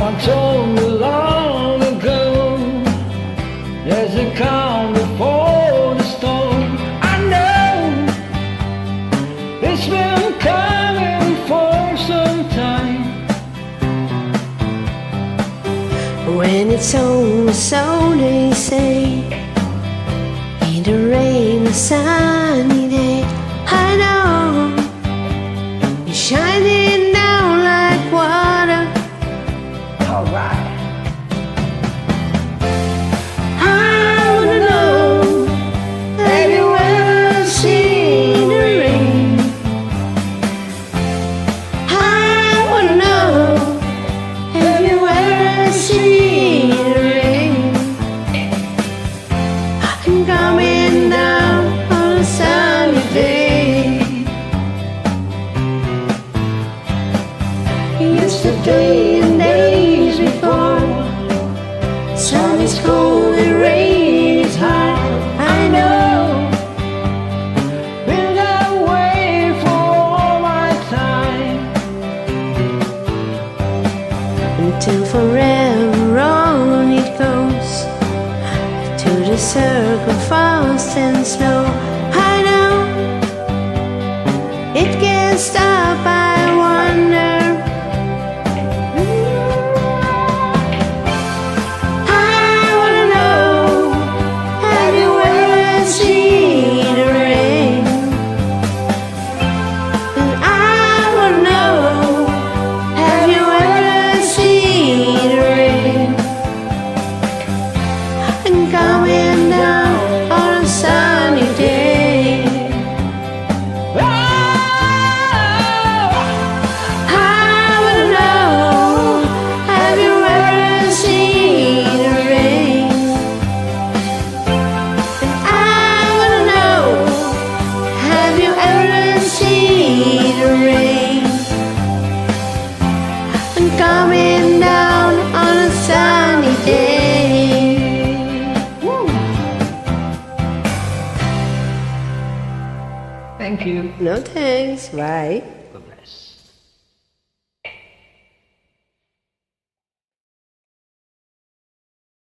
Someone told me long ago, there's a calm before the storm. I know it's been coming for some time. When it's over, so they say, in the rain, a sunny day, I know it's shining down like water. Alright. I wanna know, have you ever seen the rain? I wanna know, have you ever seen the rain? I'm coming down on a sunny day. Yesterday and days before, sun is cold and rain is high. I know, Been that way for all my time. until forever on it goes, to the circle fast and slow. I know, it can't stop, I wonder. Coming down on a sunny day. Oh, I wanna know, have you ever seen the rain? And I wanna know, have you ever seen the rain? I'm coming down on a sunny day. thank you. No thanks, bye.